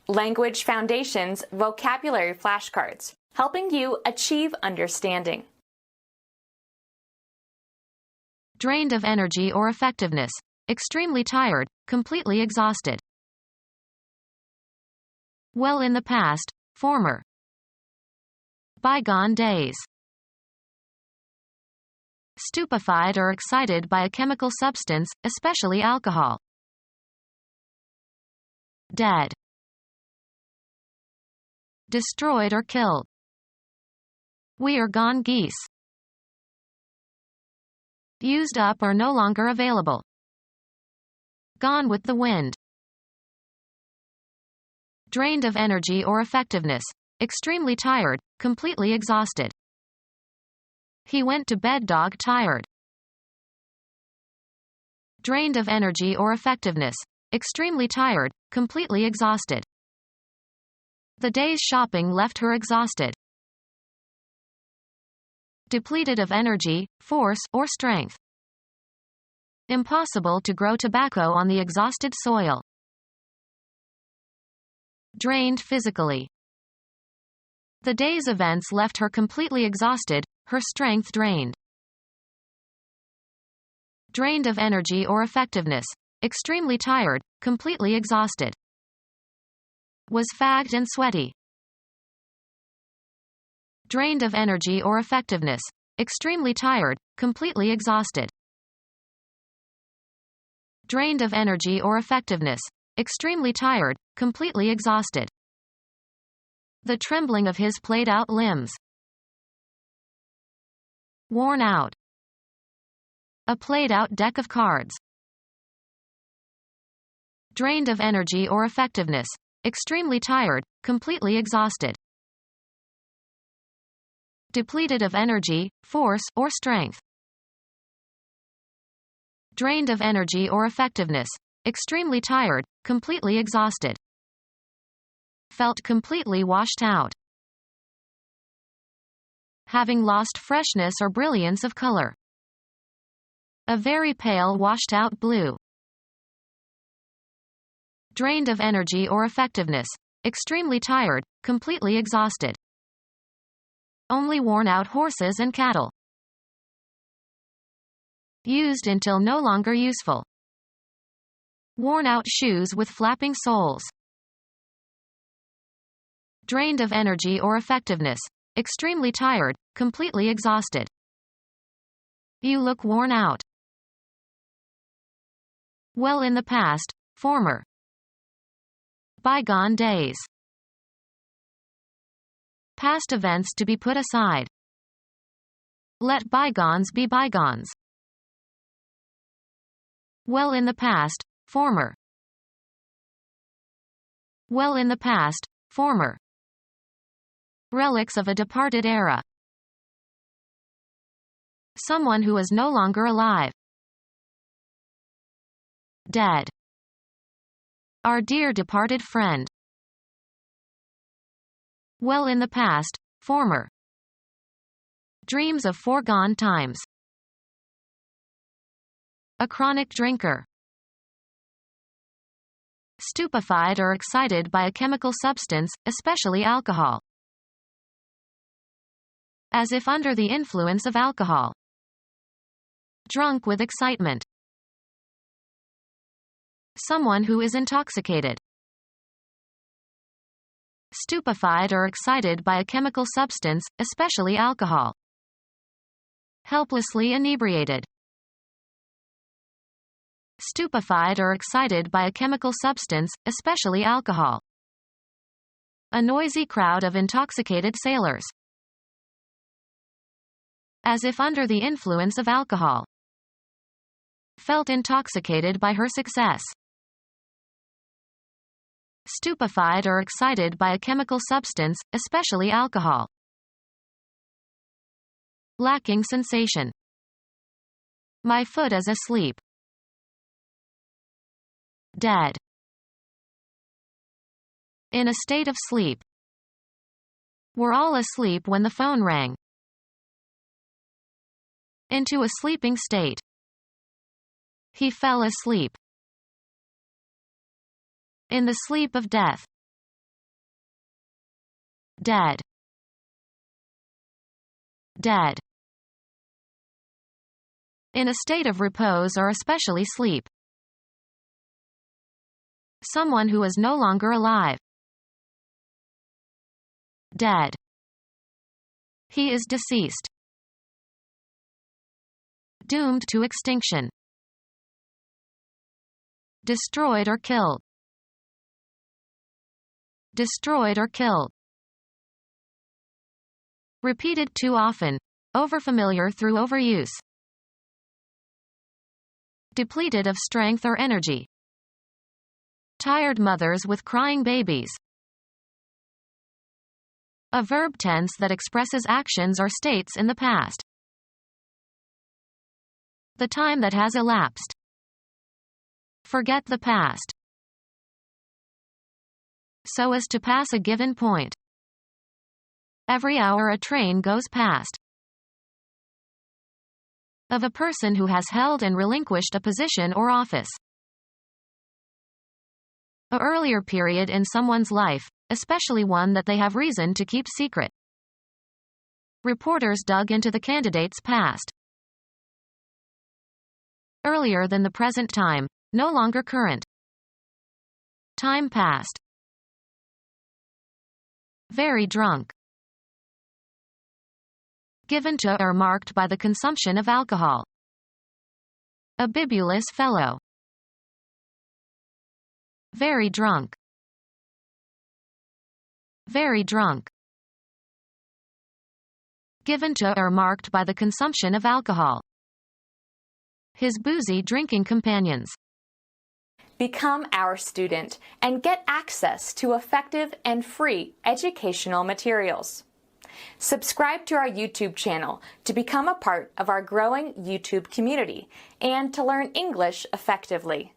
Language Foundations Vocabulary Flashcards, helping you achieve understanding. Drained of energy or effectiveness, extremely tired, completely exhausted. Well in the past, former. Bygone days. Stupefied or excited by a chemical substance, especially alcohol. Dead. Destroyed or killed. We are gone geese. Used up or no longer available. Gone with the wind. Drained of energy or effectiveness, extremely tired, completely exhausted. He went to bed dog tired. Drained of energy or effectiveness, extremely tired, completely exhausted. The day's shopping left her exhausted. Depleted of energy, force, or strength. Impossible to grow tobacco on the exhausted soil. Drained physically. The day's events left her completely exhausted, her strength drained. Drained of energy or effectiveness, extremely tired, completely exhausted. Was fagged and sweaty. Drained of energy or effectiveness, extremely tired, completely exhausted. Drained of energy or effectiveness, extremely tired, completely exhausted. The trembling of his played out limbs. Worn out. A played out deck of cards. Drained of energy or effectiveness, extremely tired, completely exhausted. Depleted of energy, force, or strength. Drained of energy or effectiveness, extremely tired, completely exhausted. Felt completely washed out. Having lost freshness or brilliance of color. A very pale washed out blue. Drained of energy or effectiveness, extremely tired, completely exhausted. Only worn out horses and cattle. Used until no longer useful. Worn out shoes with flapping soles. Drained of energy or effectiveness, extremely tired, completely exhausted. You look worn out. Well in the past, former. Bygone days. Past events to be put aside. Let bygones be bygones. Well in the past, former. Well in the past, former. Relics of a departed era. Someone who is no longer alive. Dead. Our dear departed friend. Well in the past, former. Dreams of foregone times. A chronic drinker. Stupefied or excited by a chemical substance, especially alcohol. As if under the influence of alcohol. Drunk with excitement. Someone who is intoxicated. Stupefied or excited by a chemical substance, especially alcohol. Helplessly inebriated. Stupefied or excited by a chemical substance, especially alcohol. A noisy crowd of intoxicated sailors. As if under the influence of alcohol. Felt intoxicated by her success. Stupefied or excited by a chemical substance, especially alcohol. Lacking sensation. My foot is asleep. Dead. In a state of sleep. We're all asleep when the phone rang. Into a sleeping state. He fell asleep. In the sleep of death. Dead. Dead. In a state of repose or especially sleep. Someone who is no longer alive. Dead. He is deceased. Doomed to extinction. Destroyed or killed. Destroyed or killed. Repeated too often. Overfamiliar through overuse. Depleted of strength or energy. Tired mothers with crying babies. A verb tense that expresses actions or states in the past. The time that has elapsed. Forget the past. So as to pass a given point. Every hour a train goes past. Of a person who has held and relinquished a position or office. A earlier period in someone's life, especially one that they have reason to keep secret. Reporters dug into the candidate's past. Earlier than the present time, no longer current. Time past. Very drunk. Given to or marked by the consumption of alcohol. A bibulous fellow. Very drunk. Very drunk. Given to or marked by the consumption of alcohol. His boozy drinking companions. Become our student and get access to effective and free educational materials. Subscribe to our YouTube channel to become a part of our growing YouTube community and to learn English effectively.